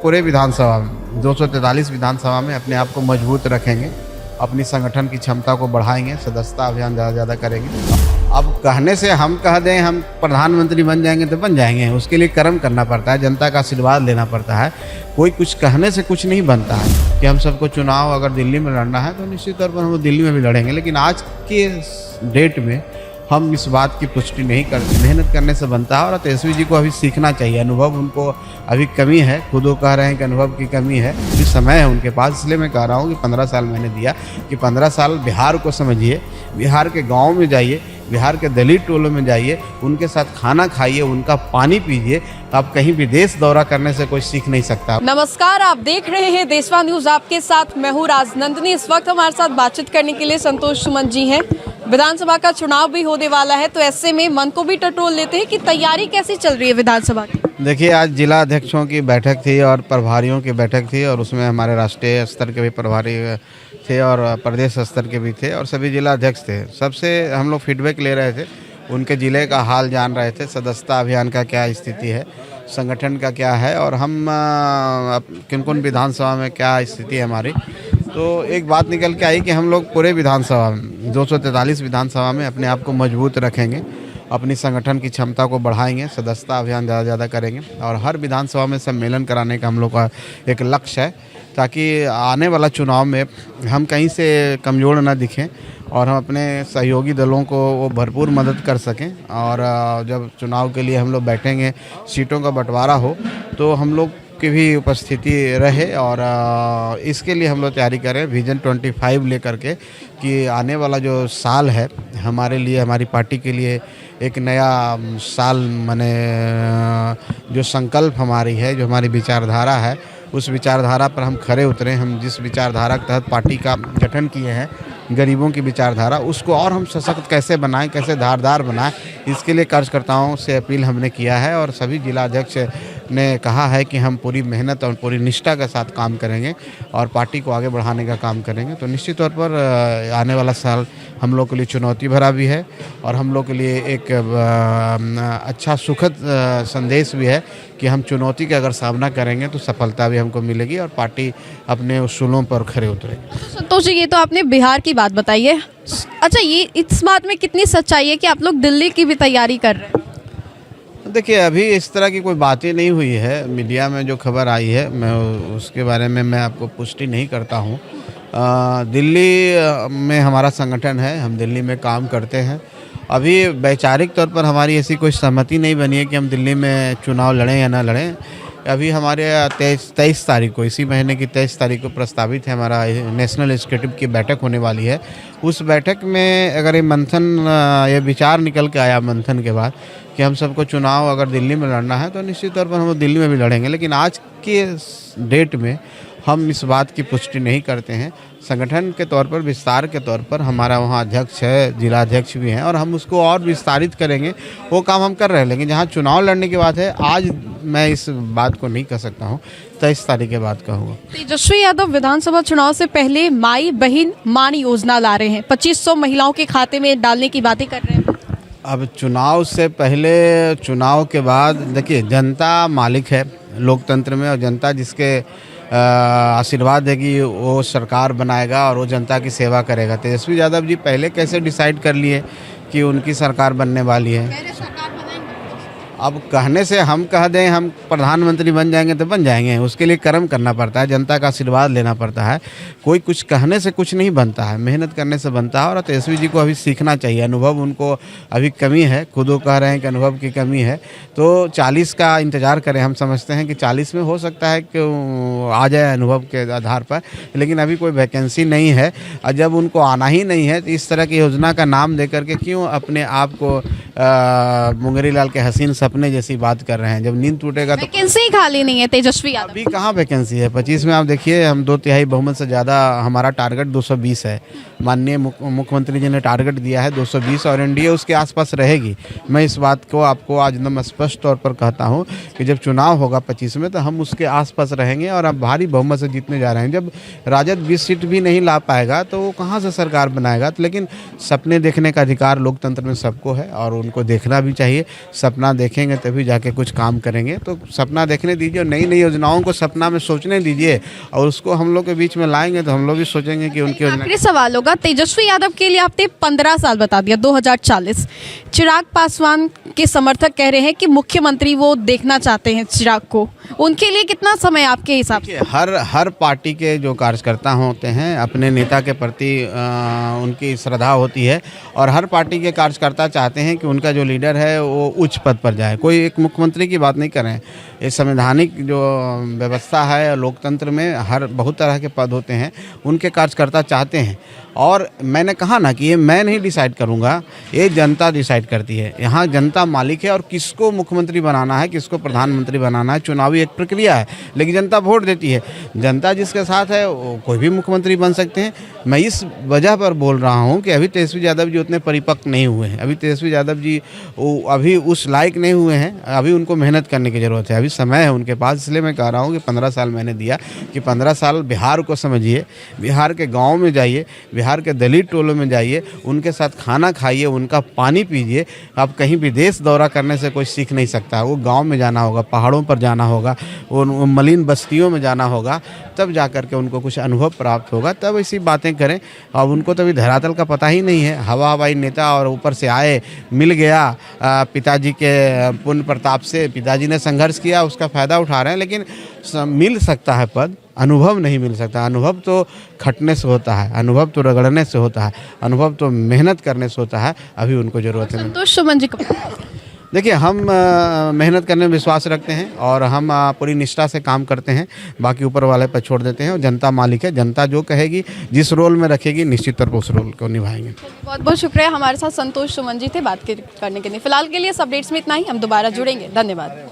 पूरे विधानसभा में 243 विधानसभा में अपने आप को मजबूत रखेंगे, अपनी संगठन की क्षमता को बढ़ाएंगे, सदस्यता अभियान ज़्यादा करेंगे। अब कहने से हम कह दें हम प्रधानमंत्री बन जाएंगे तो बन जाएंगे, उसके लिए कर्म करना पड़ता है, जनता का आशीर्वाद लेना पड़ता है। कोई कुछ कहने से कुछ नहीं बनता है कि हम सबको चुनाव अगर दिल्ली में लड़ना है तो निश्चित तौर पर हम दिल्ली में भी लड़ेंगे, लेकिन आज के डेट में हम इस बात की पुष्टि नहीं करते। मेहनत करने से बनता है और तेजस्वी जी को अभी सीखना चाहिए। अनुभव उनको अभी कमी है, खुद वो कह रहे हैं कि अनुभव की कमी है, अभी समय है उनके पास। इसलिए मैं कह रहा हूँ कि 15 साल मैंने दिया कि 15 साल बिहार को समझिए, बिहार के गाँव में जाइए, बिहार के दलित टोलों में जाइए, उनके साथ खाना खाइए, उनका पानी पीजिए। आप कहीं विदेश दौरा करने से कोई सीख नहीं सकता। नमस्कार, आप देख रहे हैं देशवा न्यूज, आपके साथ मैं हूँ राजनंदिनी। इस वक्त हमारे साथ बातचीत करने के लिए संतोष सुमन जी हैं। विधानसभा का चुनाव भी होने वाला है, तो ऐसे में मन को भी टटोल लेते हैं कि तैयारी कैसी चल रही है विधानसभा की। देखिए, आज जिला अध्यक्षों की बैठक थी और प्रभारियों की बैठक थी, और उसमें हमारे राष्ट्रीय स्तर के भी प्रभारी थे और प्रदेश स्तर के भी थे और सभी जिला अध्यक्ष थे। सबसे हम लोग फीडबैक ले रहे थे, उनके ज़िले का हाल जान रहे थे, सदस्यता अभियान का क्या स्थिति है, संगठन का क्या है और हम किन किन विधानसभा में क्या स्थिति है हमारी। तो एक बात निकल के आई कि हम लोग पूरे विधानसभा में 243 विधानसभा में अपने आप को मजबूत रखेंगे, अपनी संगठन की क्षमता को बढ़ाएंगे, सदस्यता अभियान ज़्यादा करेंगे और हर विधानसभा में सम्मेलन कराने का हम लोग का एक लक्ष्य है, ताकि आने वाला चुनाव में हम कहीं से कमज़ोर न दिखें और हम अपने सहयोगी दलों को वो भरपूर मदद कर सकें। और जब चुनाव के लिए हम लोग बैठेंगे, सीटों का बंटवारा हो, तो हम लोग की भी उपस्थिति रहे और इसके लिए हम लोग तैयारी करें विजन 25 लेकर के कि आने वाला जो साल है हमारे लिए, हमारी पार्टी के लिए एक नया साल, माने जो संकल्प हमारी है, जो हमारी विचारधारा है, उस विचारधारा पर हम खरे उतरें। हम जिस विचारधारा के तहत पार्टी का गठन किए हैं, गरीबों की विचारधारा, उसको और हम सशक्त कैसे बनाएं, कैसे धारदार बनाएं, इसके लिए कार्यकर्ताओं से अपील हमने किया है और सभी जिला अध्यक्ष ने कहा है कि हम पूरी मेहनत और पूरी निष्ठा के साथ काम करेंगे और पार्टी को आगे बढ़ाने का काम करेंगे। तो निश्चित तौर पर आने वाला साल हम लोग के लिए चुनौती भरा भी है और हम लोग के लिए एक अच्छा सुखद संदेश भी है कि हम चुनौती का अगर सामना करेंगे तो सफलता भी हमको मिलेगी और पार्टी अपने उसूलों पर खरे उतरेगी। संतोष जी, ये तो आपने बिहार की बात बताई है। अच्छा, ये इस बात में कितनी सच्चाई है कि आप लोग दिल्ली की भी तैयारी कर रहे हैं? देखिए, अभी इस तरह की कोई बातें नहीं हुई है। मीडिया में जो खबर आई है मैं उसके बारे में मैं आपको पुष्टि नहीं करता हूँ। दिल्ली में हमारा संगठन है, हम दिल्ली में काम करते हैं। अभी वैचारिक तौर पर हमारी ऐसी कोई सहमति नहीं बनी है कि हम दिल्ली में चुनाव लड़ें या ना लड़ें। अभी हमारे 23 तारीख को, इसी महीने की 23 तारीख को प्रस्तावित है हमारा नेशनल एग्जीक्यूटिव की बैठक होने वाली है। उस बैठक में अगर ये मंथन, ये विचार निकल के आया मंथन के बाद कि हम सबको चुनाव अगर दिल्ली में लड़ना है तो निश्चित तौर पर हम दिल्ली में भी लड़ेंगे, लेकिन आज के डेट में हम इस बात की पुष्टि नहीं करते हैं। संगठन के तौर पर, विस्तार के तौर पर हमारा वहाँ अध्यक्ष है, जिला अध्यक्ष भी हैं और हम उसको और विस्तारित करेंगे, वो काम हम कर रहे हैं। लेकिन जहाँ चुनाव लड़ने की बात है, आज मैं इस बात को नहीं कह सकता हूँ, 23 तारीख के बाद कहूँगा। तेजस्वी यादव विधानसभा चुनाव से पहले माई बहन मान योजना ला रहे हैं, 2500 महिलाओं के खाते में डालने की बातें कर रहे हैं। अब चुनाव से पहले, चुनाव के बाद, देखिए जनता मालिक है लोकतंत्र में और जनता जिसके आशीर्वाद देगी वो सरकार बनाएगा और वो जनता की सेवा करेगा। तेजस्वी यादव जी पहले कैसे डिसाइड कर लिए कि उनकी सरकार बनने वाली है? अब कहने से हम कह दें हम प्रधानमंत्री बन जाएंगे तो बन जाएंगे, उसके लिए कर्म करना पड़ता है, जनता का आशीर्वाद लेना पड़ता है। कोई कुछ कहने से कुछ नहीं बनता है, मेहनत करने से बनता है और तेजस्वी जी को अभी सीखना चाहिए। अनुभव उनको अभी कमी है, खुद वो कह रहे हैं कि अनुभव की कमी है। तो 40 का इंतज़ार करें, हम समझते हैं कि 40 में हो सकता है कि आ जाए अनुभव के आधार पर, लेकिन अभी कोई वैकेंसी नहीं है और जब उनको आना ही नहीं है तो इस तरह की योजना का नाम दे करके क्यों अपने आप को मुंगेरी लाल के हसीन सपने जैसी बात कर रहे हैं। जब नींद टूटेगा तो वैकेंसी खाली नहीं है तेजस्वी यादव। अभी कहाँ वैकेंसी है? 25 में आप देखिए, हम 2/3 बहुमत से ज़्यादा, हमारा टारगेट 220 है। माननीय मुख्यमंत्री जी ने टारगेट दिया है 220 और एनडीए उसके आसपास रहेगी। मैं इस बात को आपको आज एकदम स्पष्ट तौर पर कहता हूँ कि जब चुनाव होगा 25 में तो हम उसके आसपास रहेंगे और अब भारी बहुमत से जीतने जा रहे हैं। जब राजद 20 सीट भी नहीं ला पाएगा तो वो कहाँ से सरकार बनाएगा? लेकिन सपने देखने का अधिकार लोकतंत्र में सबको है और उनको देखना भी चाहिए। सपना देखें देखेंगे तभी जाके कुछ काम करेंगे। तो सपना देखने दीजिए और नई नई योजनाओं को सपना में सोचने दीजिए और उसको हम लोग के बीच में लाएंगे तो हम लोग भी सोचेंगे कि उनकी योजना। आखिरी सवाल होगा, तेजस्वी यादव के लिए आपने 15 साल बता दिया, 2040। चिराग पासवान के समर्थक कह रहे हैं कि मुख्यमंत्री वो देखना चाहते हैं चिराग को, उनके लिए कितना समय आपके हिसाब से? हर पार्टी के जो कार्यकर्ता होते हैं अपने नेता के प्रति उनकी श्रद्धा होती है और हर पार्टी के कार्यकर्ता चाहते हैं कि उनका जो लीडर है वो उच्च पद पर जाए। कोई एक मुख्यमंत्री की बात नहीं कर रहे हैं, ये संवैधानिक जो व्यवस्था है लोकतंत्र में हर बहुत तरह के पद होते हैं, उनके कार्यकर्ता चाहते हैं। और मैंने कहा ना कि ये मैं नहीं डिसाइड करूँगा, ये जनता डिसाइड करती है। यहाँ जनता मालिक है और किसको मुख्यमंत्री बनाना है, किसको प्रधानमंत्री बनाना है, चुनावी एक प्रक्रिया है, लेकिन जनता वोट देती है। जनता जिसके साथ है वो कोई भी मुख्यमंत्री बन सकते हैं। मैं इस वजह पर बोल रहा हूँ कि अभी तेजस्वी यादव जी उतने परिपक्व नहीं हुए हैं, अभी तेजस्वी यादव जी अभी उस लायक नहीं हुए हैं, अभी उनको मेहनत करने की ज़रूरत है, अभी समय है उनके पास। इसलिए मैं कह रहा हूँ कि 15 साल मैंने दिया कि 15 साल बिहार को समझिए, बिहार के गाँव में जाइए, बिहार के दलित टोलों में जाइए, उनके साथ खाना खाइए, उनका पानी पीजिए। आप कहीं विदेश दौरा करने से कोई सीख नहीं सकता, वो गांव में जाना होगा, पहाड़ों पर जाना होगा, वो मलिन बस्तियों में जाना होगा, तब जा कर के उनको कुछ अनुभव प्राप्त होगा, तब ऐसी बातें करें। अब उनको तो अभी धरातल का पता ही नहीं है, हवाई नेता और ऊपर से आए, मिल गया पिताजी के पुण्य प्रताप से, पिताजी ने संघर्ष किया, उसका फ़ायदा उठा रहे हैं। लेकिन मिल सकता है पद, अनुभव नहीं मिल सकता। अनुभव तो खटने से होता है, अनुभव तो रगड़ने से होता है, अनुभव तो मेहनत करने से होता है। अभी उनको ज़रूरत है। संतोष सुमन जी को देखिए, हम मेहनत करने में विश्वास रखते हैं और हम पूरी निष्ठा से काम करते हैं, बाकी ऊपर वाले पर छोड़ देते हैं और जनता मालिक है। जनता जो कहेगी, जिस रोल में रखेगी, निश्चित तौर पर उस रोल को निभाएंगे। बहुत बहुत शुक्रिया। हमारे साथ संतोष सुमन जी थे बात करने के लिए। फिलहाल के लिए इस अपडेट्स में इतना ही, हम दोबारा जुड़ेंगे। धन्यवाद।